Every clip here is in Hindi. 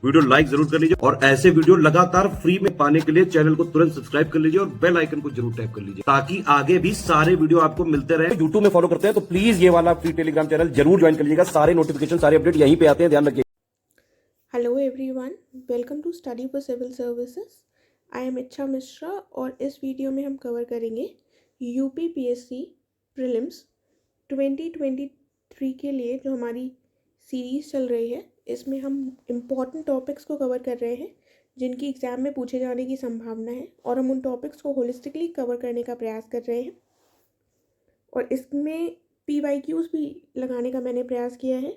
वीडियो लाइक जरूर कर लीजिए और ऐसे वीडियो लगातार फ्री में पाने के लिए चैनल को तुरंत सब्सक्राइब कर लीजिए और बेल आइकन को जरूर टैप कर लीजिए ताकि आगे भी सारे वीडियो आपको मिलते रहे। यूट्यूब में फॉलो करते हैं तो प्लीज ये वाला फ्री टेलीग्राम चैनल जरूर ज्वाइन कर लीजिएगा। सारे नोटिफिकेशन सारे अपडेट यहीं पे आते हैं, ध्यान रखिए। Hello everyone, welcome to study for civil services. I am Ichchha Mishra और इस वीडियो में हम कवर करेंगे यूपीपीएससी प्रीलिम्स 2023 के लिए जो हमारी सीरीज़ चल रही है। इसमें हम इम्पॉर्टेंट टॉपिक्स को कवर कर रहे हैं जिनकी एग्ज़ाम में पूछे जाने की संभावना है और हम उन टॉपिक्स को होलिस्टिकली कवर करने का प्रयास कर रहे हैं और इसमें PYQs भी लगाने का मैंने प्रयास किया है।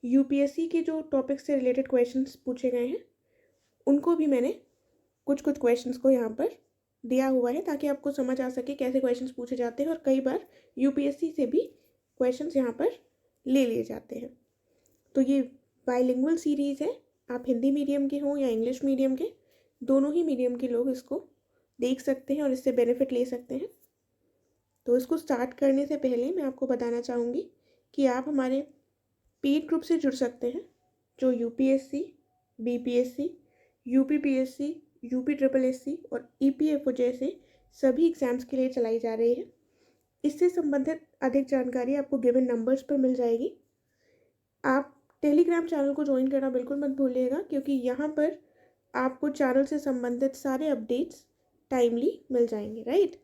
यूपीएससी के जो टॉपिक्स से रिलेटेड क्वेश्चंस पूछे गए हैं उनको भी मैंने कुछ क्वेश्चंस को यहाँ पर दिया हुआ है ताकि आपको समझ आ सके कैसे क्वेश्चंस पूछे जाते हैं और कई बार यूपीएससी से भी क्वेश्चंस यहाँ पर ले लिए जाते हैं। तो ये बाइलिंगुअल सीरीज़ है, आप हिंदी मीडियम के हों या इंग्लिश मीडियम के, दोनों ही मीडियम के लोग इसको देख सकते हैं और इससे बेनिफिट ले सकते हैं। तो इसको स्टार्ट करने से पहले मैं आपको बताना चाहूँगी कि आप हमारे पेड ग्रुप से जुड़ सकते हैं जो यूपीएससी, बीपीएससी, यूपीपीएससी, यूपीट्रिपल और ईपीएफओ जैसे सभी एग्ज़ाम्स के लिए चलाई जा रही है। इससे संबंधित अधिक जानकारी आपको गिवन नंबर्स पर मिल जाएगी। आप टेलीग्राम चैनल को ज्वाइन करना बिल्कुल मत भूलिएगा क्योंकि यहाँ पर आपको चैनल से संबंधित सारे अपडेट्स टाइमली मिल जाएंगे, राइट।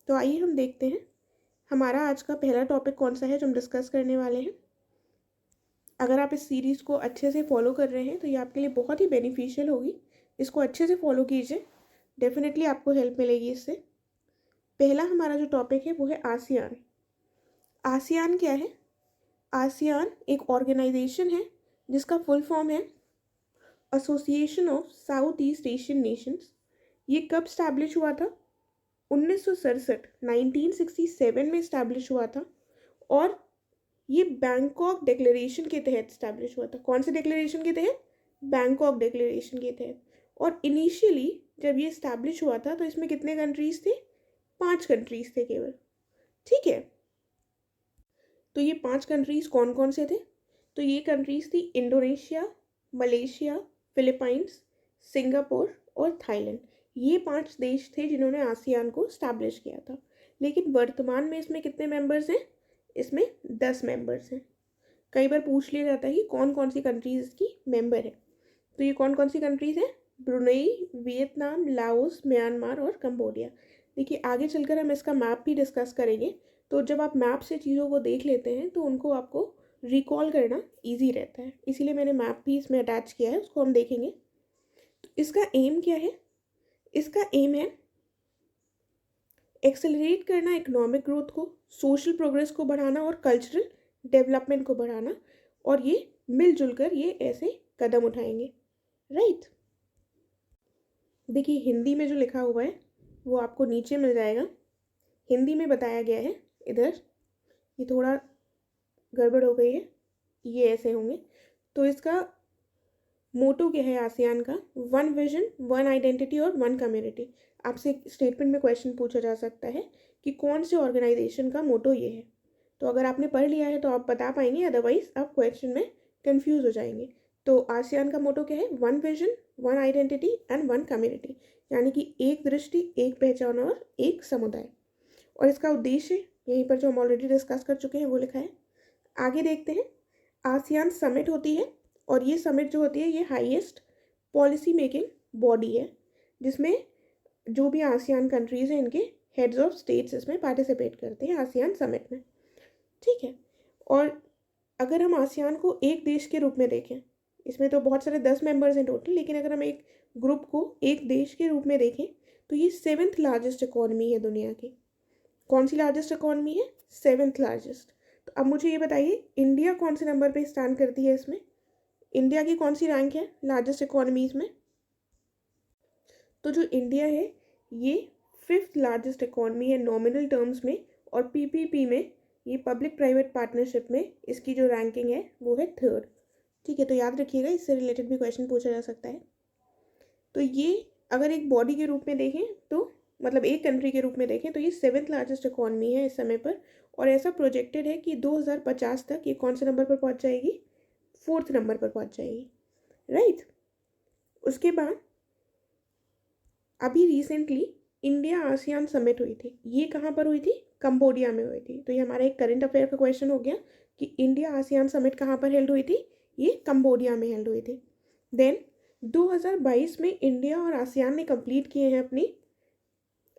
तो आइए हम देखते हैं हमारा आज का पहला टॉपिक कौन सा है जो हम डिस्कस करने वाले हैं। अगर आप इस सीरीज़ को अच्छे से फॉलो कर रहे हैं तो ये आपके लिए बहुत ही बेनिफिशियल होगी। इसको अच्छे से फॉलो कीजिए, डेफिनेटली आपको हेल्प मिलेगी इससे। पहला हमारा जो टॉपिक है वो है आसियान। आसियान क्या है? आसियान एक ऑर्गेनाइजेशन है जिसका फुल फॉर्म है association of south east Asian Nations. ये कब स्टैब्लिश हुआ था? 1967 1967 में स्टैब्लिश हुआ था और ये बैंकॉक डिक्लेरेशन के तहत स्टैब्लिश हुआ था। कौन से डिक्लेरेशन के तहत? बैंकॉक डिक्लेरेशन के तहत। और इनिशियली जब ये स्टैब्लिश हुआ था तो इसमें कितने कंट्रीज़ थे? 5 कंट्रीज़ थे केवल, ठीक है। तो ये 5 कंट्रीज़ कौन कौन से थे? तो ये कंट्रीज़ थी इंडोनेशिया, मलेशिया, फिलीपाइंस, सिंगापुर और थाईलैंड। ये 5 देश थे जिन्होंने आसियान को स्टैब्लिश किया था। लेकिन वर्तमान में इसमें कितने मेंबर्स हैं? इसमें 10 मेंबर्स हैं। कई बार पूछ लिया जाता है कि कौन कौन सी कंट्रीज़ इसकी मेंबर है। तो ये कौन कौन सी कंट्रीज़ हैं? ब्रुनेई, वियतनाम, लाओस, म्यांमार और कंबोडिया। देखिए आगे चलकर हम इसका मैप भी डिस्कस करेंगे। तो जब आप मैप से चीज़ों को देख लेते हैं तो उनको आपको रिकॉल करना ईजी रहता है, इसीलिए मैंने मैप भी इसमें अटैच किया है, उसको हम देखेंगे। तो इसका एम क्या है? इसका एम है एक्सेलरेट करना इकोनॉमिक ग्रोथ को, सोशल प्रोग्रेस को बढ़ाना और कल्चरल डेवलपमेंट को बढ़ाना। और ये मिलजुल कर ये ऐसे कदम उठाएंगे, राइट। देखिए हिंदी में जो लिखा हुआ है वो आपको नीचे मिल जाएगा। हिंदी में बताया गया है, इधर ये थोड़ा गड़बड़ हो गई है, ये ऐसे होंगे। तो इसका मोटो क्या है आसियान का? 1 विजन, 1 आइडेंटिटी और 1 कम्युनिटी। आपसे स्टेटमेंट में क्वेश्चन पूछा जा सकता है कि कौन से ऑर्गेनाइजेशन का मोटो ये है। तो अगर आपने पढ़ लिया है तो आप बता पाएंगे, अदरवाइज आप क्वेश्चन में कंफ्यूज हो जाएंगे। तो आसियान का मोटो क्या है? 1 विजन, 1 आइडेंटिटी एंड 1 कम्युनिटी, यानी कि एक दृष्टि, एक पहचान और एक समुदाय। और इसका उद्देश्य यहीं पर जो हम ऑलरेडी डिस्कस कर चुके हैं वो लिखा है। आगे देखते हैं। आसियान समिट होती है और ये समिट जो होती है ये हाईएस्ट पॉलिसी मेकिंग बॉडी है जिसमें जो भी आसियान कंट्रीज़ हैं इनके हेड्स ऑफ स्टेट्स इसमें पार्टिसिपेट करते हैं आसियान समिट में, ठीक है। और अगर हम आसियान को एक देश के रूप में देखें, इसमें तो बहुत सारे 10 मेंबर्स हैं टोटल, लेकिन अगर हम एक ग्रुप को एक देश के रूप में देखें तो ये 7th लार्जेस्ट इकॉनमी है दुनिया की। कौन सी लार्जेस्ट इकॉनमी है? 7th largest. तो अब मुझे ये बताइए इंडिया कौन से नंबर पे स्टैंड करती है इसमें? इंडिया की कौन सी रैंक है लार्जेस्ट इकॉनमीज में? तो जो इंडिया है ये 5th लार्जेस्ट इकॉनमी है नॉमिनल टर्म्स में, और पीपीपी में, ये पब्लिक प्राइवेट पार्टनरशिप में, इसकी जो रैंकिंग है वो है 3rd, ठीक है। तो याद रखिएगा, इससे रिलेटेड भी क्वेश्चन पूछा जा सकता है। तो ये अगर एक बॉडी के रूप में देखें तो मतलब एक कंट्री के रूप में देखें तो ये 7th लार्जेस्ट इकॉनमी है इस समय पर, और ऐसा प्रोजेक्टेड है कि 2050 तक ये कौन से नंबर पर पहुंच जाएगी? 4th नंबर पर पहुंच जाएगी, राइट। उसके बाद अभी रिसेंटली इंडिया आसियान समिट हुई थी, ये कहाँ पर हुई थी? कंबोडिया में हुई थी। तो ये हमारा एक करंट अफेयर का क्वेश्चन हो गया कि इंडिया आसियान समिट कहाँ पर हेल्ड हुई थी? ये कंबोडिया में हेल्ड हुई थी। देन 2022 में इंडिया और आसियान ने कंप्लीट किए हैं अपनी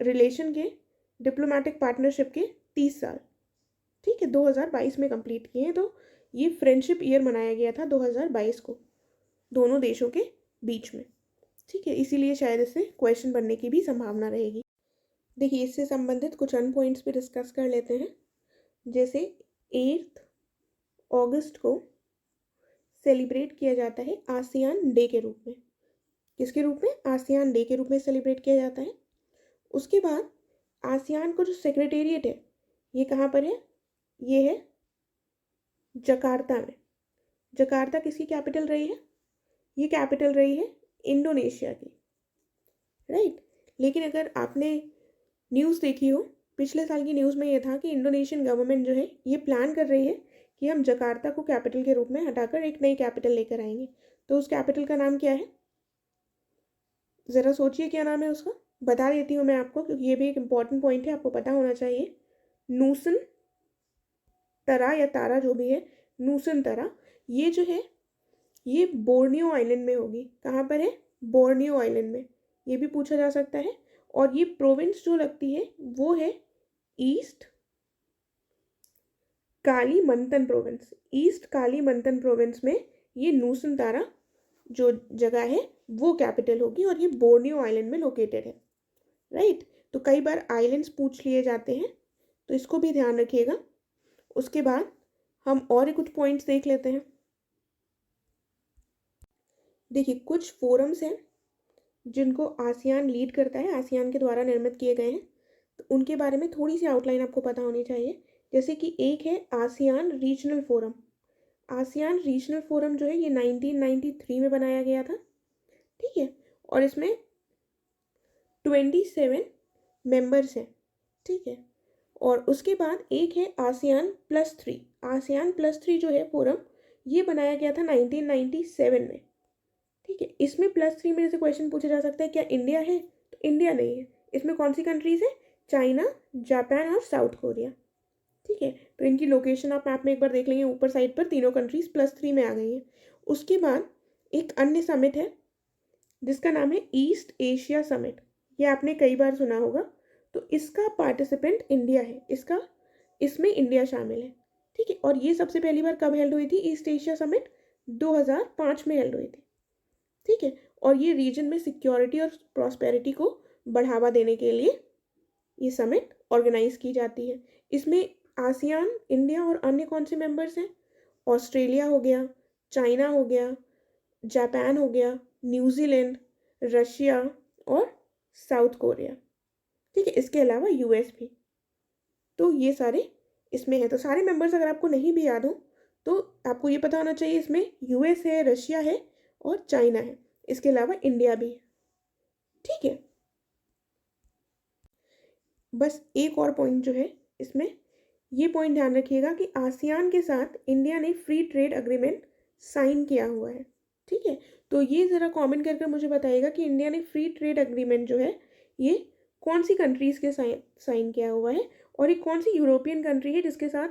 रिलेशन के डिप्लोमेटिक पार्टनरशिप के 30 साल। ठीक है, 2022 में कंप्लीट किए हैं। तो ये फ्रेंडशिप ईयर मनाया गया था 2022 को दोनों देशों के बीच में। ठीक है, इसीलिए शायद इससे क्वेश्चन बनने की भी संभावना रहेगी। देखिए, इससे संबंधित कुछ अन्य पॉइंट्स भी डिस्कस कर लेते हैं। जैसे 8 अगस्त को सेलिब्रेट किया जाता है आसियान डे के रूप में। किसके रूप में? आसियान डे के रूप में सेलिब्रेट किया जाता है। उसके बाद आसियान का जो सेक्रेटेरिएट है ये कहाँ पर है? ये है जकार्ता में। जकार्ता किसकी कैपिटल रही है? ये कैपिटल रही है इंडोनेशिया की, राइट। लेकिन अगर आपने न्यूज़ देखी हो, पिछले साल की न्यूज़ में ये था कि इंडोनेशियन गवर्नमेंट जो है ये प्लान कर रही है कि हम जकार्ता को कैपिटल के रूप में हटाकर एक नई कैपिटल लेकर आएंगे। तो उस कैपिटल का नाम क्या है? ज़रा सोचिए क्या नाम है उसका। बता देती हूँ मैं आपको, क्योंकि ये भी एक इम्पॉर्टेंट पॉइंट है, आपको पता होना चाहिए। नूसन तरा या तारा जो भी है, नूसन तरा, ये जो है ये बोर्नियो आइलैंड में होगी। कहाँ पर है? बोर्नियो आइलैंड में। ये भी पूछा जा सकता है। और ये प्रोविंस जो लगती है वो है east Kalimantan province. East Kalimantan province में ये नूसन तारा जो जगह है वो कैपिटल होगी, और ये बोर्नियो आइलैंड में लोकेटेड है, राइट। तो कई बार आइलैंड्स पूछ लिए जाते हैं, तो इसको भी ध्यान रखिएगा। उसके बाद हम और कुछ पॉइंट्स देख लेते हैं। देखिए, कुछ फोरम्स हैं जिनको आसियान लीड करता है, आसियान के द्वारा निर्मित किए गए हैं। तो उनके बारे में थोड़ी सी आउटलाइन आपको पता होनी चाहिए। जैसे कि एक है ASEAN regional forum. ASEAN regional forum जो है ये 1993 में बनाया गया था, ठीक है। और इसमें 27 मेंबर्स हैं, ठीक है। और उसके बाद एक है ASEAN+3। ASEAN+3 जो है फोरम, ये बनाया गया था 1997 में, ठीक है। इसमें +3 में से क्वेश्चन पूछा जा सकता है क्या इंडिया है? तो इंडिया नहीं है। इसमें कौन सी कंट्रीज है? चाइना, जापान और साउथ कोरिया, ठीक है। तो इनकी लोकेशन आप मैप में एक बार देख लेंगे, ऊपर साइड पर तीनों कंट्रीज +3 में आ गई हैं। उसके बाद एक अन्य समिट है जिसका नाम है ईस्ट एशिया समिट। ये आपने कई बार सुना होगा। तो इसका पार्टिसिपेंट इंडिया है, इसमें इंडिया शामिल है, ठीक है। और ये सबसे पहली बार कब हेल्ड हुई थी? ईस्ट एशिया समिट 2005 में हेल्ड हुई थी, ठीक है। और ये रीजन में सिक्योरिटी और प्रॉस्पेरिटी को बढ़ावा देने के लिए ये समिट ऑर्गेनाइज की जाती है। इसमें आसियान, इंडिया और अन्य कौन से मेंबर्स हैं? ऑस्ट्रेलिया हो गया, चाइना हो गया, जापान हो गया, न्यूजीलैंड, रशिया और साउथ कोरिया, ठीक है। इसके अलावा यूएस भी। तो ये सारे इसमें है। तो सारे मेंबर्स अगर आपको नहीं भी याद हो तो आपको ये पता होना चाहिए, इसमें यूएस है, रशिया है और चाइना है। इसके अलावा इंडिया भी है, ठीक है। बस एक और पॉइंट जो है इसमें, ये पॉइंट ध्यान रखिएगा कि आसियान के साथ इंडिया ने फ्री ट्रेड अग्रीमेंट साइन किया हुआ है, ठीक है। तो ये ज़रा कमेंट करके मुझे बताइएगा कि इंडिया ने फ्री ट्रेड अग्रीमेंट जो है ये कौन सी कंट्रीज़ के साइन किया हुआ है, और ये कौन सी यूरोपियन कंट्री है जिसके साथ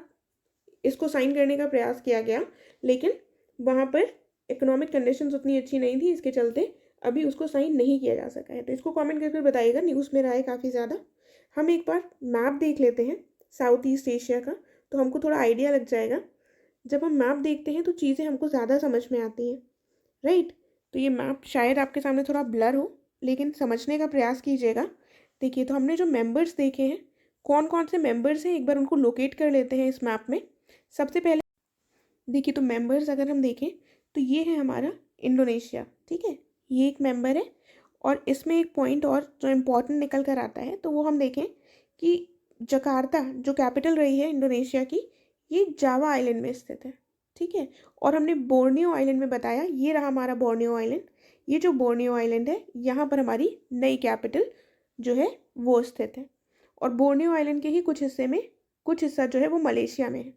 इसको साइन करने का प्रयास किया गया, लेकिन वहाँ पर इकोनॉमिक कंडीशंस उतनी अच्छी नहीं थी, इसके चलते अभी उसको साइन नहीं किया जा सका है। तो इसको कमेंट करके बताइएगा, न्यूज़ में रहा है काफ़ी ज़्यादा। हम एक बार मैप देख लेते हैं साउथ ईस्ट एशिया का, तो हमको थोड़ा आइडिया लग जाएगा। जब हम मैप देखते हैं तो चीज़ें हमको ज़्यादा समझ में आती हैं, राइट। तो ये मैप शायद आपके सामने थोड़ा ब्लर हो, लेकिन समझने का प्रयास कीजिएगा। देखिए, तो हमने जो मेंबर्स देखे हैं, कौन कौन से मेंबर्स हैं, एक बार उनको लोकेट कर लेते हैं इस मैप में। सबसे पहले देखिए, तो मेंबर्स अगर हम देखें तो ये है हमारा इंडोनेशिया, ठीक है। ये एक मेंबर है। और इसमें एक पॉइंट और जो इम्पोर्टेंट निकल कर आता है, तो वो हम देखें कि जकार्ता जो कैपिटल रही है इंडोनेशिया की, ये जावा आइलैंड में स्थित है, ठीक है। और हमने बोर्नियो आइलैंड में बताया, ये रहा हमारा बोर्नियो आइलैंड। ये जो बोर्नियो आइलैंड है, यहाँ पर हमारी नई कैपिटल जो है वो स्थित है। और बोर्नियो आइलैंड के ही कुछ हिस्सा जो है वो मलेशिया में है,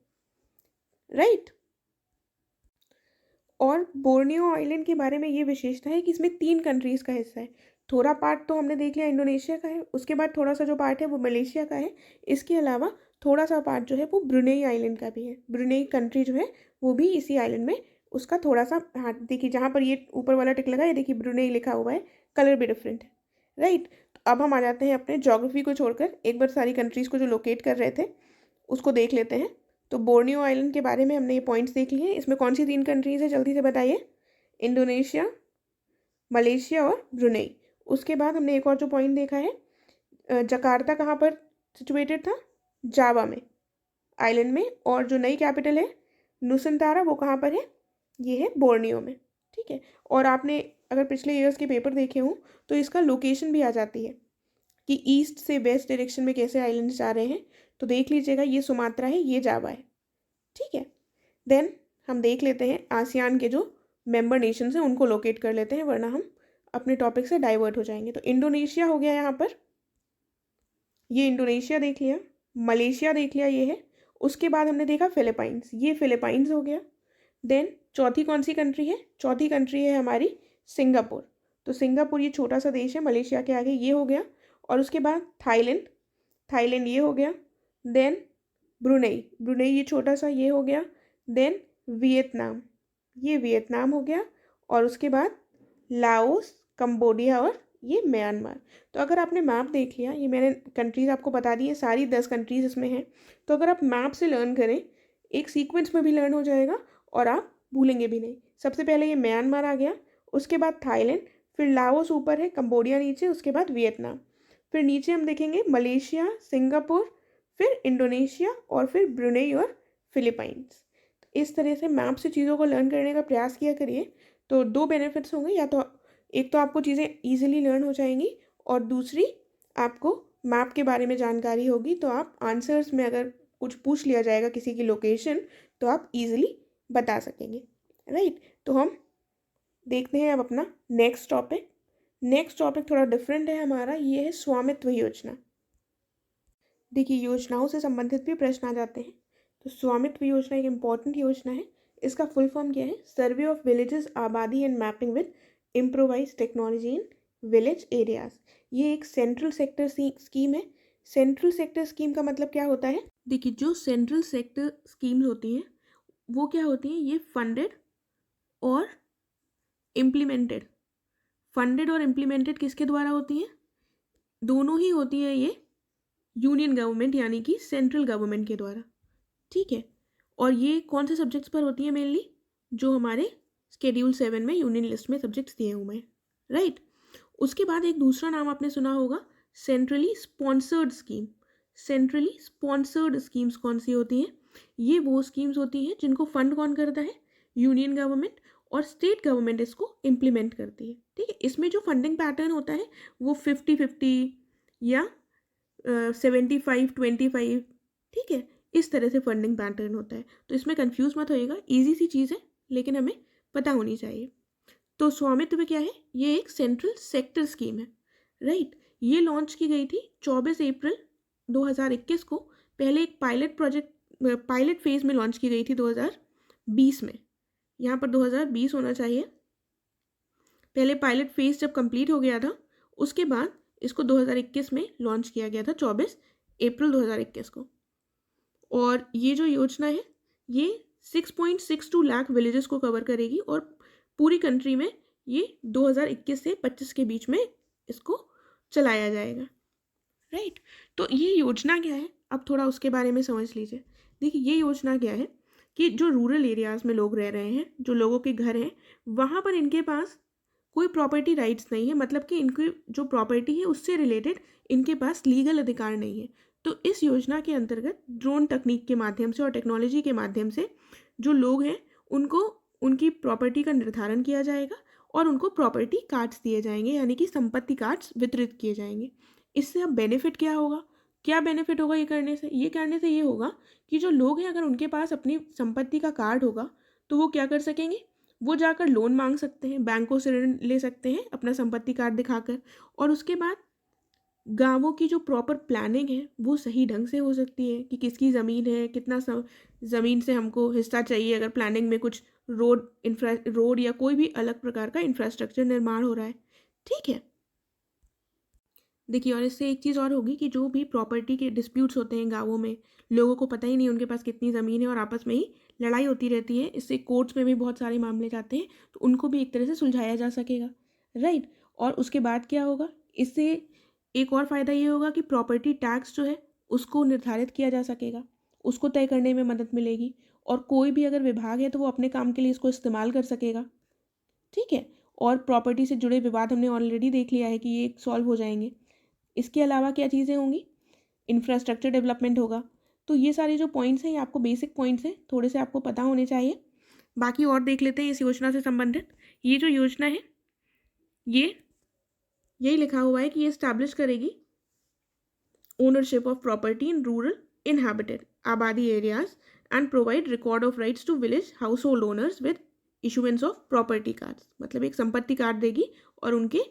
राइट। और बोर्नियो आइलैंड के बारे में ये विशेषता है कि इसमें 3 कंट्रीज़ का हिस्सा है। थोड़ा पार्ट तो हमने देख लिया इंडोनेशिया का है, उसके बाद थोड़ा सा जो पार्ट है वो मलेशिया का है। इसके अलावा थोड़ा सा पार्ट जो है वो ब्रुनेई आइलैंड का भी है। ब्रुनेई कंट्री जो है वो भी इसी आइलैंड में उसका थोड़ा सा, हाँ देखिए जहाँ पर ये ऊपर वाला टिक लगा है, देखिए ब्रुनेई लिखा हुआ है, कलर भी डिफरेंट है, राइट। तो अब हम आ जाते हैं अपने ज्योग्राफी को छोड़कर, एक बार सारी कंट्रीज़ को जो लोकेट कर रहे थे उसको देख लेते हैं। तो बोर्नियो आइलैंड के बारे में हमने ये पॉइंट्स देख लिए। इसमें कौन सी 3 कंट्रीज़ है जल्दी से बताइए? इंडोनेशिया, मलेशिया और ब्रुनेई। उसके बाद हमने एक और जो पॉइंट देखा है, जकार्ता कहाँ पर सिचुएटेड था? जावा में, आइलैंड में। और जो नई कैपिटल है नुसंतारा, वो कहाँ पर है? ये है बोर्नियो में, ठीक है। और आपने अगर पिछले ईयर्स के पेपर देखे हों तो इसका लोकेशन भी आ जाती है कि ईस्ट से वेस्ट डायरेक्शन में कैसे आइलैंड्स जा रहे हैं। तो देख लीजिएगा, ये सुमात्रा है, ये जावा है, ठीक है। देन हम देख लेते हैं आसियान के जो मेंबर नेशंस हैं उनको लोकेट कर लेते हैं, वरना हम अपने टॉपिक से डाइवर्ट हो जाएंगे। तो इंडोनेशिया हो गया यहाँ पर, ये इंडोनेशिया देख लिया, मलेशिया देख लिया, ये है। उसके बाद हमने देखा फिलीपाइंस, ये फिलीपाइंस हो गया। देन चौथी कौन सी कंट्री है? चौथी कंट्री है हमारी सिंगापुर। तो सिंगापुर ये छोटा सा देश है मलेशिया के आगे, ये हो गया। और उसके बाद थाईलैंड, थाईलैंड ये हो गया। देन ब्रुनेई, ब्रुनेई ये छोटा सा, ये हो गया। देन वियतनाम, ये वियतनाम हो गया। और उसके बाद लाओस, कंबोडिया और ये म्यांमार। तो अगर आपने मैप देख लिया, ये मैंने कंट्रीज़ आपको बता दी है, सारी 10 कंट्रीज़ इसमें हैं। तो अगर आप मैप से लर्न करें, एक सीक्वेंस में भी लर्न हो जाएगा और आप भूलेंगे भी नहीं। सबसे पहले ये म्यांमार आ गया, उसके बाद थाईलैंड, फिर लाओस ऊपर है, कंबोडिया नीचे, उसके बाद वियतनाम, फिर नीचे हम देखेंगे मलेशिया, सिंगापुर, फिर इंडोनेशिया और फिर ब्रुनेई और फिलीपाइंस। इस तरह से मैप से चीज़ों को लर्न करने का प्रयास किया करिए। तो 2 बेनिफिट्स होंगे, या तो एक तो आपको चीज़ें ईजिली लर्न हो जाएंगी, और दूसरी आपको मैप के बारे में जानकारी होगी, तो आप आंसर्स में अगर कुछ पूछ लिया जाएगा किसी की लोकेशन तो आप ईजिली बता सकेंगे, राइट। तो हम देखते हैं अब अपना नेक्स्ट टॉपिक। नेक्स्ट टॉपिक थोड़ा डिफरेंट है हमारा, ये है स्वामित्व योजना। देखिए योजनाओं से संबंधित भी प्रश्न आ जाते हैं। तो स्वामित्व योजना एक इम्पॉर्टेंट योजना है। इसका फुल फॉर्म क्या है? सर्वे ऑफ विलेजेस आबादी and mapping with improvise technology in village areas. ये एक सेंट्रल सेक्टर स्कीम है। सेंट्रल सेक्टर स्कीम का मतलब क्या होता है? देखिए जो सेंट्रल सेक्टर स्कीम्स होती हैं वो क्या होती हैं? ये फंडेड और इम्प्लीमेंटेड, फंडेड और इम्प्लीमेंटेड किसके द्वारा होती हैं? दोनों ही होती हैं ये यूनियन गवर्नमेंट यानी कि सेंट्रल गवर्नमेंट के द्वारा, ठीक है। और ये कौन से सब्जेक्ट्स पर होती है? मेनली जो हमारे शेड्यूल 7 में यूनियन लिस्ट में सब्जेक्ट्स दिए हुए हैं, राइट। उसके बाद एक दूसरा नाम आपने सुना होगा, centrally sponsored scheme. Centrally sponsored schemes कौन सी होती हैं? ये वो स्कीम्स होती हैं जिनको फंड कौन करता है? यूनियन गवर्नमेंट, और स्टेट गवर्नमेंट इसको इम्प्लीमेंट करती है, ठीक है। इसमें जो फंडिंग पैटर्न होता है वो 50-50 या 75-25, ठीक है, इस तरह से फंडिंग पैटर्न होता है। तो इसमें कंफ्यूज मत होइएगा, ईजी सी चीज़ है लेकिन हमें पता होनी चाहिए। तो स्वामित्व क्या है? ये एक सेंट्रल सेक्टर स्कीम है, राइट। ये लॉन्च की गई थी 24 अप्रैल 2021 को। पहले एक पायलट फेज में लॉन्च की गई थी 2020 में, यहाँ पर 2020 होना चाहिए। पहले पायलट फेज जब कंप्लीट हो गया था उसके बाद इसको 2021 में लॉन्च किया गया था, 24 अप्रैल 2021 को। और ये जो योजना है ये 6.62 लाख विलेजेस को कवर करेगी और पूरी कंट्री में ये 2021 से 25 के बीच में इसको चलाया जाएगा, राइट। तो ये योजना क्या है, अब थोड़ा उसके बारे में समझ लीजिए। देखिए ये योजना क्या है कि जो रूरल एरियाज़ में लोग रह रहे हैं, जो लोगों के घर हैं, वहाँ पर इनके पास कोई प्रॉपर्टी राइट्स नहीं है, मतलब कि इनकी जो प्रॉपर्टी है उससे रिलेटेड इनके पास लीगल अधिकार नहीं है। तो इस योजना के अंतर्गत ड्रोन तकनीक के माध्यम से और टेक्नोलॉजी के माध्यम से जो लोग हैं उनको उनकी प्रॉपर्टी का निर्धारण किया जाएगा और उनको प्रॉपर्टी कार्ड्स दिए जाएंगे, यानी कि संपत्ति कार्ड्स वितरित किए जाएंगे। इससे अब बेनिफिट क्या होगा? क्या बेनिफिट होगा ये करने से? ये करने से ये होगा कि जो लोग हैं अगर उनके पास अपनी संपत्ति का कार्ड होगा तो वो क्या कर सकेंगे? वो जाकर लोन मांग सकते हैं, बैंकों से ऋण ले सकते हैं अपना संपत्ति कार्ड दिखाकर। और उसके बाद गांवों की जो प्रॉपर प्लानिंग है वो सही ढंग से हो सकती है कि किसकी ज़मीन है, कितना ज़मीन से हमको हिस्सा चाहिए, अगर प्लानिंग में कुछ रोड या कोई भी अलग प्रकार का इंफ्रास्ट्रक्चर निर्माण हो रहा है। ठीक है, देखिए, और इससे एक चीज़ और होगी कि जो भी प्रॉपर्टी के डिस्प्यूट्स होते हैं गाँवों में, लोगों को पता ही नहीं उनके पास कितनी ज़मीन है और आपस में ही लड़ाई होती रहती है, इससे कोर्ट्स में भी बहुत सारे मामले जाते हैं, तो उनको भी एक तरह से सुलझाया जा सकेगा, राइट। और उसके बाद क्या होगा, इससे एक और फ़ायदा ये होगा कि प्रॉपर्टी टैक्स जो है उसको निर्धारित किया जा सकेगा, उसको तय करने में मदद मिलेगी, और कोई भी अगर विभाग है तो वो अपने काम के लिए इसको इस्तेमाल कर सकेगा। ठीक है, और प्रॉपर्टी से जुड़े विवाद हमने ऑलरेडी देख लिया है कि ये सॉल्व हो जाएंगे। इसके अलावा क्या चीज़ें होंगी, इंफ्रास्ट्रक्चर डेवलपमेंट होगा। तो ये सारे जो पॉइंट्स हैं ये आपको बेसिक पॉइंट्स हैं, थोड़े से आपको पता होने चाहिए। बाकी और देख लेते हैं इस योजना से संबंधित। ये जो योजना है ये यही लिखा हुआ है कि ये इस्टेब्लिश करेगी ownership of property in rural inhabited abadi areas and provide record of rights to village household owners with issuance of property cards. मतलब एक संपत्ति कार्ड देगी और उनके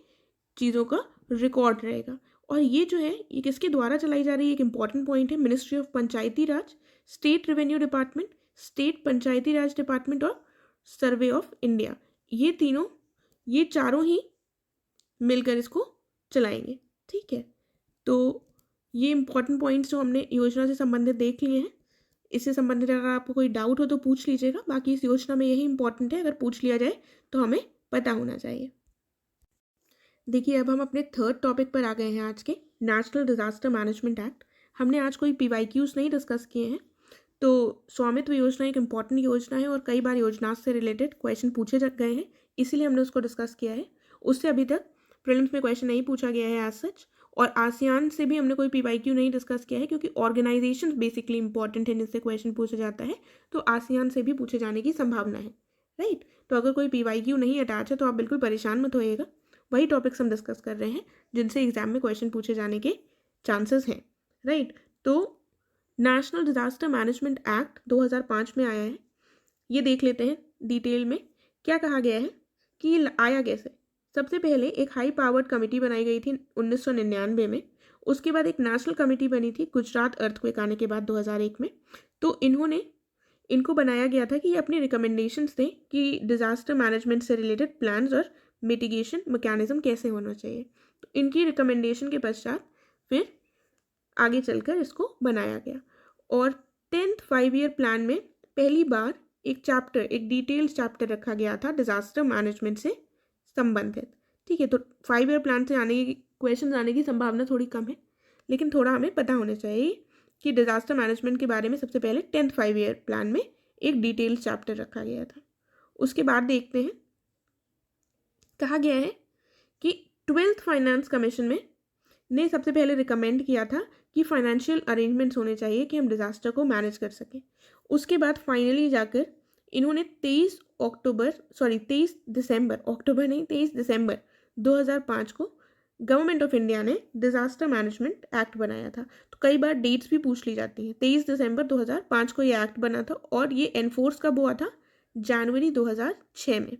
चीज़ों का रिकॉर्ड रहेगा। और ये जो है ये किसके द्वारा चलाई जा रही है, एक इंपॉर्टेंट पॉइंट है, Ministry of Panchayati Raj, state revenue department, state Panchayati Raj department और सर्वे ऑफ इंडिया। ये तीनों, ये चारों ही मिलकर इसको चलाएंगे। ठीक है, तो ये इंपॉर्टेंट पॉइंट्स जो हमने योजना से संबंधित देख लिए हैं। इससे संबंधित अगर आपको कोई डाउट हो तो पूछ लीजिएगा, बाकी इस योजना में यही इंपॉर्टेंट है, अगर पूछ लिया जाए तो हमें पता होना चाहिए। देखिए, अब हम अपने थर्ड टॉपिक पर आ गए हैं आज के, नेशनल डिजास्टर मैनेजमेंट एक्ट। हमने आज कोई PYQs नहीं डिस्कस किए हैं। तो स्वामित्व योजना एक इम्पॉर्टेंट योजना है और कई बार योजना से रिलेटेड क्वेश्चन पूछे गए हैं, इसीलिए हमने उसको डिस्कस किया है। उससे अभी तक प्रीलिम्स में क्वेश्चन नहीं पूछा गया है एज सच, और आसियान से भी हमने कोई PYQ नहीं डिस्कस किया है, क्योंकि ऑर्गेनाइजेशन बेसिकली इंपॉर्टेंट है जिनसे क्वेश्चन पूछा जाता है, तो आसियान से भी पूछे जाने की संभावना है, राइट। तो अगर कोई PYQ नहीं अटैच है तो आप बिल्कुल परेशान मत होइएगा, वही टॉपिक्स हम डिस्कस कर रहे हैं जिनसे एग्जाम में क्वेश्चन पूछे जाने के चांसेस हैं, राइट। तो नेशनल डिजास्टर मैनेजमेंट एक्ट 2005 में आया है। ये देख लेते हैं डिटेल में क्या कहा गया है कि ये आया कैसे। सबसे पहले एक हाई पावर्ड कमेटी बनाई गई थी 1999 में। उसके बाद एक नेशनल कमेटी बनी थी गुजरात अर्थक्वेक आने के बाद 2001 में। तो इनको बनाया गया था कि ये अपनी रिकमेंडेशंस दें कि डिजास्टर मैनेजमेंट से रिलेटेड प्लान्स और मिटिगेशन मैकेनिज्म कैसे होना चाहिए। तो इनकी रिकमेंडेशन के पश्चात फिर आगे चलकर इसको बनाया गया। और 10th 5-year प्लान में पहली बार एक चैप्टर, एक डिटेल्ड चैप्टर रखा गया था डिजास्टर मैनेजमेंट से संबंधित। ठीक है, तो 5-year प्लान से क्वेश्चन आने की संभावना थोड़ी कम है, लेकिन थोड़ा हमें पता होना चाहिए कि डिजास्टर मैनेजमेंट के बारे में सबसे पहले 10th 5-year प्लान में एक डिटेल्ड चैप्टर रखा गया था। उसके बाद देखते हैं, कहा गया है कि 12th फाइनेंस कमीशन ने सबसे पहले रिकमेंड किया था कि फाइनेंशियल अरेंजमेंट्स होने चाहिए कि हम डिज़ास्टर को मैनेज कर सकें। उसके बाद फाइनली जाकर इन्होंने 23 दिसंबर 2005 को गवर्नमेंट ऑफ इंडिया ने डिज़ास्टर मैनेजमेंट एक्ट बनाया था। तो कई बार डेट्स भी पूछ ली जाती हैं। 23 दिसंबर 2005 को ये एक्ट बना था और ये एनफोर्स कब हुआ था, जनवरी 2006 में।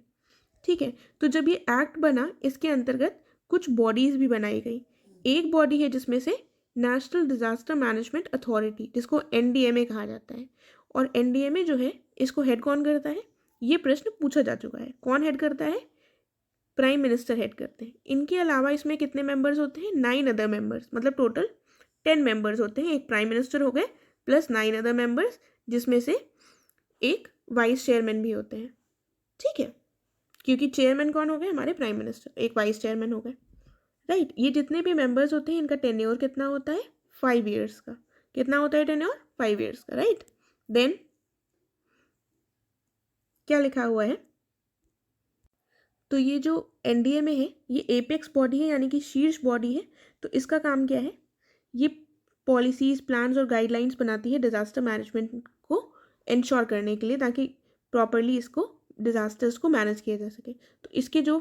ठीक है, तो जब ये एक्ट बना इसके अंतर्गत कुछ बॉडीज़ भी बनाई गई। एक बॉडी है जिसमें से नेशनल डिजास्टर मैनेजमेंट अथॉरिटी, जिसको NDMA कहा जाता है। और NDMA जो है इसको हेड कौन करता है, ये प्रश्न पूछा जा चुका है। कौन हेड करता है, प्राइम मिनिस्टर हेड करते हैं। इनके अलावा इसमें कितने मेंबर्स होते हैं, 9 अदर मेंबर्स, मतलब टोटल 10 मेंबर्स होते हैं। एक प्राइम मिनिस्टर हो गए प्लस 9 अदर मेंबर्स, जिसमें से एक वाइस चेयरमैन भी होते हैं। ठीक है, क्योंकि चेयरमैन कौन हो गए, हमारे प्राइम मिनिस्टर, एक वाइस चेयरमैन हो गए, राइट। ये जितने भी मेंबर्स होते हैं इनका टेन्योर कितना होता है, 5 years का। कितना होता है टेन्योर, 5 years का, राइट। देन क्या लिखा हुआ है, तो ये जो NDMA है ये एपेक्स बॉडी है, यानी कि शीर्ष बॉडी है। तो इसका काम क्या है, ये पॉलिसीज, प्लान्स और गाइडलाइंस बनाती है डिजास्टर मैनेजमेंट को इंश्योर करने के लिए, ताकि प्रॉपरली इसको डिजास्टर्स को मैनेज किया जा सके। तो इसके जो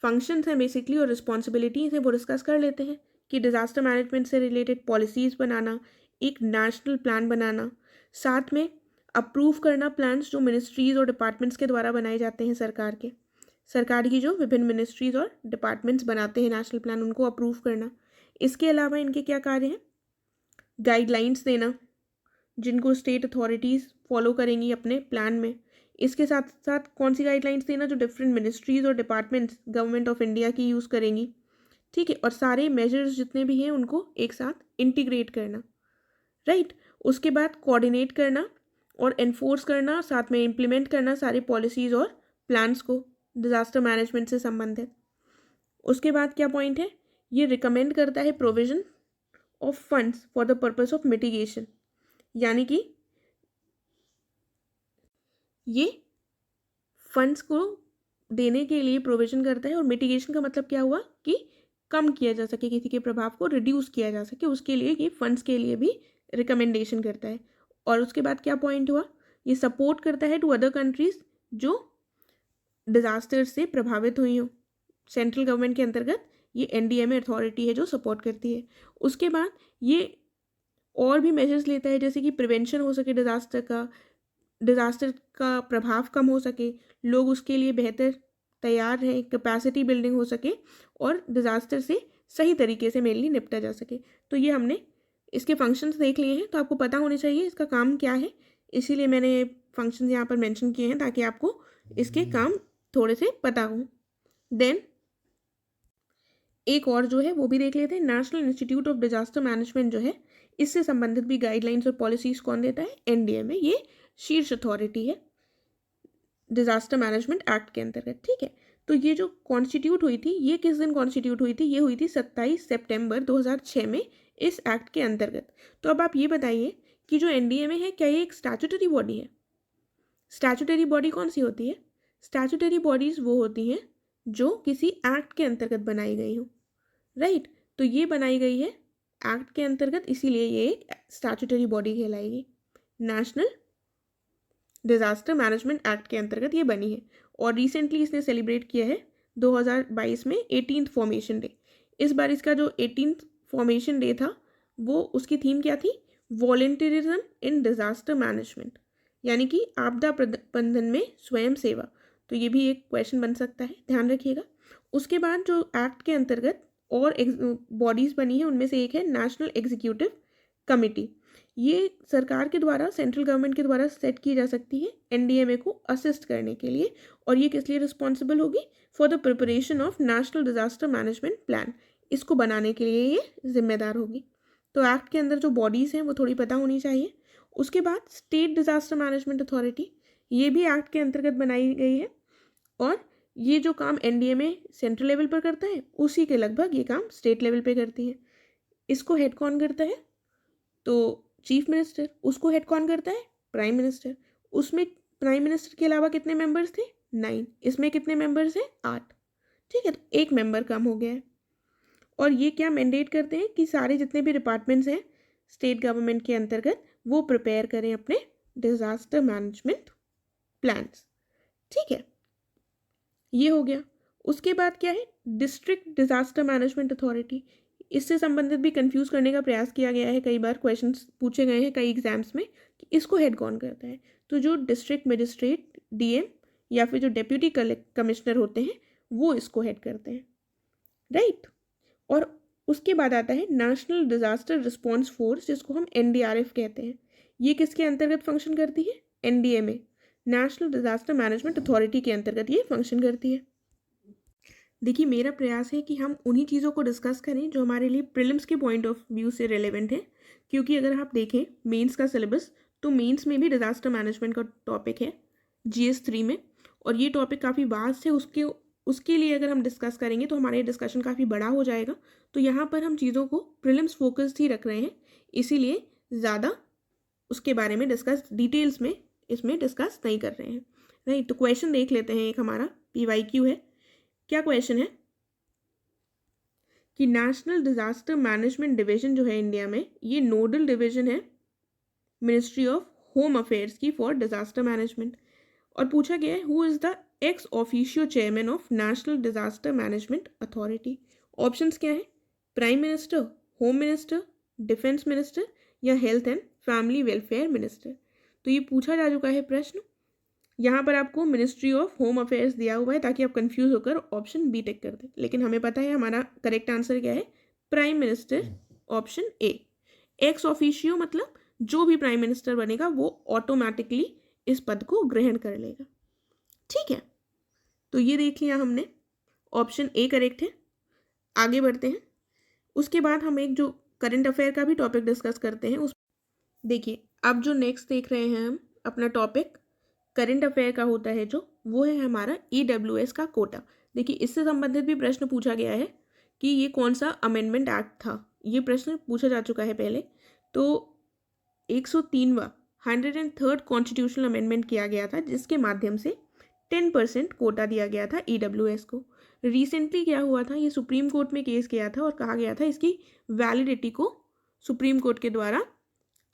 फंक्शंस हैं बेसिकली और रिस्पॉन्सिबिलिटीज़ हैं वो डिस्कस कर लेते हैं कि डिज़ास्टर मैनेजमेंट से रिलेटेड पॉलिसीज़ बनाना, एक नेशनल प्लान बनाना, साथ में अप्रूव करना प्लान्स जो मिनिस्ट्रीज़ और डिपार्टमेंट्स के द्वारा बनाए जाते हैं सरकार की जो विभिन्न मिनिस्ट्रीज़ और डिपार्टमेंट्स बनाते हैं नेशनल प्लान, उनको अप्रूव करना। इसके अलावा इनके क्या कार्य हैं, गाइडलाइंस देना जिनको स्टेट अथॉरिटीज़ फॉलो करेंगी अपने प्लान में। इसके साथ साथ कौन सी गाइडलाइंस देना, जो डिफरेंट मिनिस्ट्रीज और डिपार्टमेंट्स गवर्नमेंट ऑफ इंडिया की यूज़ करेंगी, ठीक है, और सारे मेजर्स जितने भी हैं उनको एक साथ इंटीग्रेट करना, राइट। उसके बाद कोऑर्डिनेट करना और एनफोर्स करना, साथ में इम्प्लीमेंट करना सारे पॉलिसीज़ और प्लान्स को डिज़ास्टर मैनेजमेंट से संबंधित। उसके बाद क्या पॉइंट है, ये रिकमेंड करता है provision of funds for the purpose of mitigation, यानी कि ये फंड्स को देने के लिए प्रोविजन करता है। और मिटिगेशन का मतलब क्या हुआ कि कम किया जा सके, किसी के प्रभाव को रिड्यूस किया जा सके, उसके लिए ये फंड्स के लिए भी रिकमेंडेशन करता है। और उसके बाद क्या पॉइंट हुआ, ये सपोर्ट करता है टू अदर कंट्रीज जो डिज़ास्टर से प्रभावित हुई हों। सेंट्रल गवर्नमेंट के अंतर्गत ये एनडीएमए अथॉरिटी है जो सपोर्ट करती है। उसके बाद ये और भी मेजर्स लेता है, जैसे कि प्रिवेंशन हो सके डिज़ास्टर का प्रभाव कम हो सके, लोग उसके लिए बेहतर तैयार रहें, कैपेसिटी बिल्डिंग हो सके और डिज़ास्टर से सही तरीके से मेनली निपटा जा सके। तो ये हमने इसके फंक्शंस देख लिए हैं, तो आपको पता होने चाहिए इसका काम क्या है, इसीलिए मैंने फंक्शंस यहाँ पर मेंशन किए हैं ताकि आपको इसके काम थोड़े से पता हो। देन एक और जो है वो भी देख लेते हैं, national institute of disaster management जो है, इससे संबंधित भी गाइडलाइंस और पॉलिसीज कौन देता है, एनडीएमए, ये शीर्ष अथॉरिटी है डिजास्टर मैनेजमेंट एक्ट के अंतर्गत, ठीक है। तो ये जो कॉन्स्टिट्यूट हुई थी, ये किस दिन कॉन्स्टिट्यूट हुई थी, ये हुई थी 27 सितंबर 2006 में इस एक्ट के अंतर्गत। तो अब आप ये बताइए कि जो एनडीएमए है, क्या ये एक स्टैट्यूटरी बॉडी है? स्टैट्यूटरी बॉडी कौन सी होती है? स्टैट्यूटरी बॉडीज वो होती हैं जो किसी एक्ट के अंतर्गत बनाई गई हो, राइट। तो ये बनाई गई है एक्ट के अंतर्गत, इसीलिए ये एक स्टैट्यूटरी बॉडी कहलाएगी। नेशनल डिजास्टर मैनेजमेंट एक्ट के अंतर्गत ये बनी है और रिसेंटली इसने सेलिब्रेट किया है 2022 में 18th फॉर्मेशन डे। इस बार इसका जो 18th फॉर्मेशन डे था, वो उसकी थीम क्या थी, वॉलेंटियरिज्म इन डिजास्टर मैनेजमेंट, यानी कि आपदा प्रबंधन में स्वयं सेवा। तो ये भी एक क्वेश्चन बन सकता है, ध्यान रखिएगा। उसके बाद जो एक्ट के अंतर्गत और बॉडीज़ बनी है, उनमें से एक है नेशनल एग्जीक्यूटिव कमेटी। ये सरकार के द्वारा, सेंट्रल गवर्नमेंट के द्वारा सेट की जा सकती है एनडीएमए को असिस्ट करने के लिए, और ये किस लिए रिस्पॉन्सिबल होगी, for the preparation of National Disaster management plan, इसको बनाने के लिए ये जिम्मेदार होगी। तो एक्ट के अंदर जो बॉडीज़ हैं वो थोड़ी पता होनी चाहिए। उसके बाद स्टेट डिजास्टर मैनेजमेंट अथॉरिटी, ये भी एक्ट के अंतर्गत बनाई गई है और ये जो काम एनडीएमए सेंट्रल लेवल पर करता है, उसी के लगभग ये काम स्टेट लेवल पे करती है। इसको हेड कौन करता है, तो चीफ मिनिस्टर। उसको हेड कौन करता है, प्राइम मिनिस्टर। उसमें प्राइम मिनिस्टर के अलावा कितने मेंबर्स थे, 9। इसमें कितने मेंबर्स हैं, 8, ठीक है। तो एक मेंबर कम हो गया है। और ये क्या मैंडेट करते हैं कि सारे जितने भी डिपार्टमेंट्स हैं स्टेट गवर्नमेंट के अंतर्गत, वो प्रिपेयर करें अपने डिजास्टर मैनेजमेंट प्लान्स, ठीक है। ये हो गया। उसके बाद क्या है, डिस्ट्रिक्ट डिजास्टर मैनेजमेंट अथॉरिटी। इससे संबंधित भी कंफ्यूज करने का प्रयास किया गया है, कई बार क्वेश्चंस पूछे गए हैं कई एग्जाम्स में कि इसको हेड कौन करता है। तो जो डिस्ट्रिक्ट मजिस्ट्रेट, डीएम या फिर जो डेप्यूटी कमिश्नर होते हैं, वो इसको हेड करते हैं, राइट। और उसके बाद आता है नेशनल डिजास्टर रिस्पॉन्स फोर्स, जिसको हम एनडीआरएफ कहते हैं। ये किसके अंतर्गत फंक्शन करती है, NDMA, national Disaster Management authority के अंतर्गत ये फंक्शन करती है। देखिए, मेरा प्रयास है कि हम उन्हीं चीज़ों को डिस्कस करें जो हमारे लिए प्रीलिम्स के पॉइंट ऑफ व्यू से रिलेवेंट है, क्योंकि अगर आप देखें मेंस का सिलेबस, तो मेंस में भी डिजास्टर मैनेजमेंट का टॉपिक है GS 3 में, और ये टॉपिक काफ़ी वास्ट है। उसके लिए अगर हम डिस्कस करेंगे तो हमारा डिस्कशन काफ़ी बड़ा हो जाएगा। तो यहाँ पर हम चीज़ों को प्रीलिम्स फोकस्ड ही रख रहे हैं, इसीलिए ज़्यादा उसके बारे में डिटेल्स में इसमें डिस्कस नहीं कर रहे हैं, राइट। तो क्वेश्चन देख लेते हैं। एक हमारा PYQ है। क्या क्वेश्चन है कि नेशनल डिजास्टर मैनेजमेंट डिवीजन जो है इंडिया में, ये नोडल डिवीजन है मिनिस्ट्री ऑफ होम अफेयर्स की फॉर डिजास्टर मैनेजमेंट। और पूछा गया है who is the ex officio chairman of National Disaster Management Authority. Options क्या है, prime minister, home minister, defence minister या health and family welfare minister. तो ये पूछा जा चुका है प्रश्न। यहाँ पर आपको मिनिस्ट्री ऑफ होम अफेयर्स दिया हुआ है ताकि आप कंफ्यूज होकर ऑप्शन बी टिक कर दें, लेकिन हमें पता है हमारा करेक्ट आंसर क्या है, prime minister, option A. Ex officio मतलब जो भी प्राइम मिनिस्टर बनेगा वो ऑटोमेटिकली इस पद को ग्रहण कर लेगा। ठीक है, तो ये देख लिया हमने, ऑप्शन ए करेक्ट है। आगे बढ़ते हैं। उसके बाद हम एक जो करंट अफेयर का भी टॉपिक डिस्कस करते हैं। उस देखिए, अब जो नेक्स्ट देख रहे हैं हम अपना टॉपिक करंट अफेयर का होता है जो, वो है हमारा EWS का कोटा। देखिए, इससे संबंधित भी प्रश्न पूछा गया है कि ये कौन सा अमेंडमेंट एक्ट था, ये प्रश्न पूछा जा चुका है पहले। तो 103वां 103rd कॉन्स्टिट्यूशनल अमेंडमेंट किया गया था, जिसके माध्यम से 10% कोटा दिया गया था EWS को। रिसेंटली क्या हुआ था, ये सुप्रीम कोर्ट में केस किया था और कहा गया था इसकी वैलिडिटी को सुप्रीम कोर्ट के द्वारा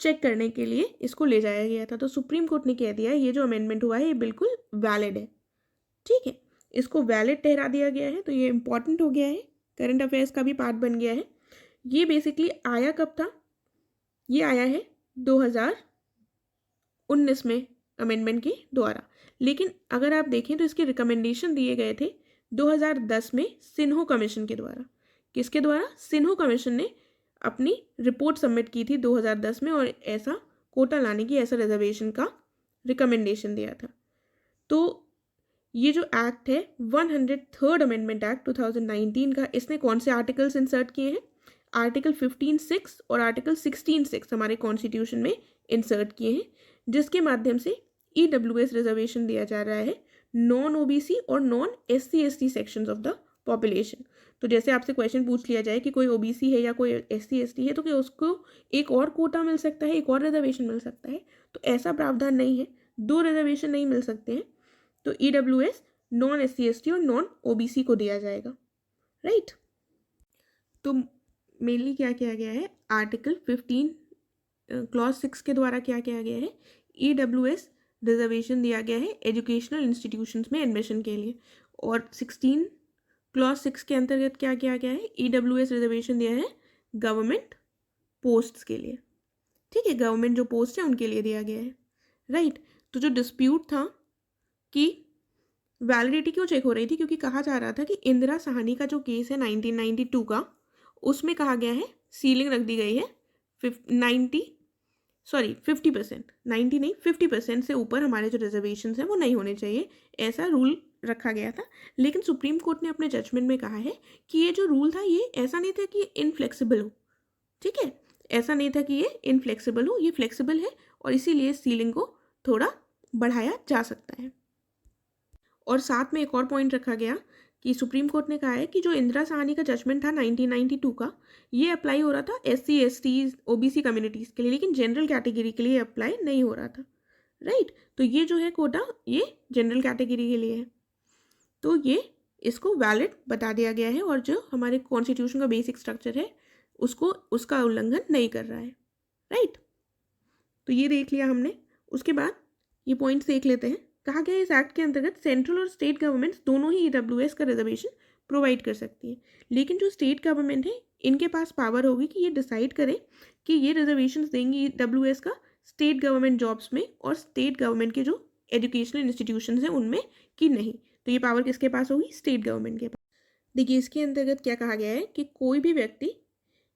चेक करने के लिए इसको ले जाया गया था। तो सुप्रीम कोर्ट ने कह दिया ये जो अमेंडमेंट हुआ है ये बिल्कुल वैलिड है। ठीक है, इसको वैलिड ठहरा दिया गया है, तो ये इंपॉर्टेंट हो गया है, करंट अफेयर्स का भी पार्ट बन गया है। ये बेसिकली आया कब था, ये आया है 2019 में अमेंडमेंट के द्वारा। लेकिन अगर आप देखें तो इसके रिकमेंडेशन दिए गए थे 2010 में सिन्हो कमीशन के द्वारा। किसके द्वारा? सिन्हो कमीशन ने अपनी रिपोर्ट सबमिट की थी 2010 में और ऐसा कोटा लाने की, ऐसा रिजर्वेशन का रिकमेंडेशन दिया था। तो ये जो एक्ट है 103rd अमेंडमेंट एक्ट 2019 का, इसने कौन से आर्टिकल्स इंसर्ट किए हैं? आर्टिकल 15(6) और आर्टिकल 16(6) हमारे कॉन्स्टिट्यूशन में इंसर्ट किए हैं, जिसके माध्यम से EWS रिजर्वेशन दिया जा रहा है नॉन OBC और non SC/ST sections of the population. तो जैसे आपसे क्वेश्चन पूछ लिया जाए कि कोई OBC है या कोई SC/ST है, तो क्या उसको एक और कोटा मिल सकता है, एक और रिजर्वेशन मिल सकता है? तो ऐसा प्रावधान नहीं है, 2 रिजर्वेशन नहीं मिल सकते हैं। तो EWS नॉन SC/ST और नॉन OBC को दिया जाएगा, राइट। तो मेनली क्या किया गया है, आर्टिकल 15 क्लॉज 6 के द्वारा क्या किया गया है, EWS रिजर्वेशन दिया गया है एजुकेशनल इंस्टीट्यूशंस में एडमिशन के लिए। और 16 क्लॉज 6 के अंतर्गत क्या किया गया है, EWS रिजर्वेशन दिया है गवर्नमेंट पोस्ट्स के लिए। ठीक है, गवर्नमेंट जो पोस्ट है उनके लिए दिया गया है, राइट। तो जो डिस्प्यूट था कि वैलिडिटी क्यों चेक हो रही थी, क्योंकि कहा जा रहा था कि इंदिरा साहनी का जो केस है 1992 का, उसमें कहा गया है सीलिंग रख दी गई है 50%, 90 नहीं 50% से ऊपर हमारे जो रिजर्वेशन हैं वो नहीं होने चाहिए, ऐसा रूल रखा गया था। लेकिन सुप्रीम कोर्ट ने अपने जजमेंट में कहा है कि ये जो रूल था ये ऐसा नहीं था कि इनफ्लेक्सिबल हो। ठीक है, ऐसा नहीं था कि ये इनफ्लेक्सिबल हो, ये फ्लेक्सिबल है और इसीलिए सीलिंग को थोड़ा बढ़ाया जा सकता है। और साथ में एक और पॉइंट रखा गया कि सुप्रीम कोर्ट ने कहा है कि जो इंदिरा साहनी का जजमेंट था 1992 का, ये अप्लाई हो रहा था SC/ST OBC कम्युनिटीज़ के लिए, लेकिन जनरल कैटेगरी के लिए अप्लाई नहीं हो रहा था, राइट। तो ये जो है कोटा, ये जनरल कैटेगरी के लिए है, तो ये इसको वैलिड बता दिया गया है और जो हमारे कॉन्स्टिट्यूशन का बेसिक स्ट्रक्चर है उसको, उसका उल्लंघन नहीं कर रहा है, राइट। तो ये देख लिया हमने। उसके बाद ये पॉइंट्स देख लेते हैं। कहा गया इस एक्ट के अंतर्गत सेंट्रल और स्टेट गवर्नमेंट्स दोनों ही EWS का रिजर्वेशन प्रोवाइड कर सकती है, लेकिन जो स्टेट गवर्नमेंट है इनके पास पावर होगी कि ये डिसाइड करें कि ये रिजर्वेशन देंगी EWS का स्टेट गवर्नमेंट जॉब्स में और स्टेट गवर्नमेंट के जो एजुकेशनल इंस्टीट्यूशंस हैं उनमें कि नहीं। तो ये पावर किसके पास होगी? स्टेट गवर्नमेंट के पास। देखिए, इसके अंतर्गत क्या कहा गया है कि कोई भी व्यक्ति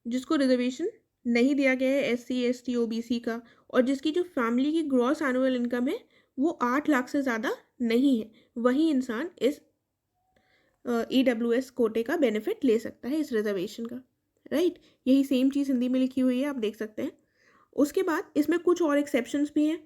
जिसको रिजर्वेशन नहीं दिया गया है SC/ST OBC का और जिसकी जो फैमिली की ग्रॉस एनुअल इनकम है वो 8 लाख से ज़्यादा नहीं है, वही इंसान इस EWS कोटे का बेनिफिट ले सकता है, इस रिजर्वेशन का, राइट। यही सेम चीज़ हिंदी में लिखी हुई है, आप देख सकते हैं। उसके बाद इसमें कुछ और एक्सेप्शंस भी हैं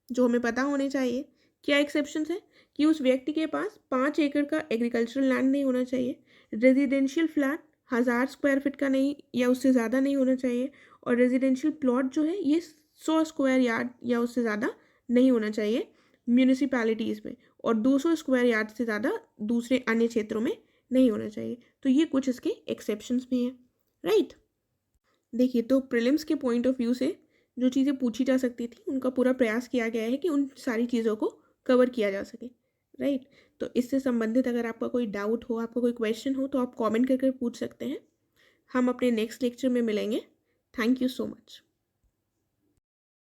जो हमें पता होने चाहिए। क्या एक्सेप्शंस है कि उस व्यक्ति के पास 5 एकड़ का एग्रीकल्चरल लैंड नहीं होना चाहिए, रेजिडेंशियल फ्लैट 1000 स्क्वायर फीट का नहीं या उससे ज़्यादा नहीं होना चाहिए, और रेजिडेंशियल प्लॉट जो है ये 100 स्क्वायर यार्ड या उससे ज़्यादा नहीं होना चाहिए म्यूनिसिपैलिटीज़ में, और 200 स्क्वायर यार्ड से ज़्यादा दूसरे अन्य क्षेत्रों में नहीं होना चाहिए। तो ये कुछ इसके एक्सेप्शंस भी हैं, राइट। देखिए, तो प्रीलिम्स के पॉइंट ऑफ व्यू से जो चीज़ें पूछी जा सकती थी उनका पूरा प्रयास किया गया है कि उन सारी चीज़ों को कवर किया जा सके, राइट। तो इससे संबंधित अगर आपका कोई डाउट हो, आपका कोई क्वेश्चन हो, तो आप कमेंट करके पूछ सकते हैं। हम अपने नेक्स्ट लेक्चर में मिलेंगे। Thank you so much.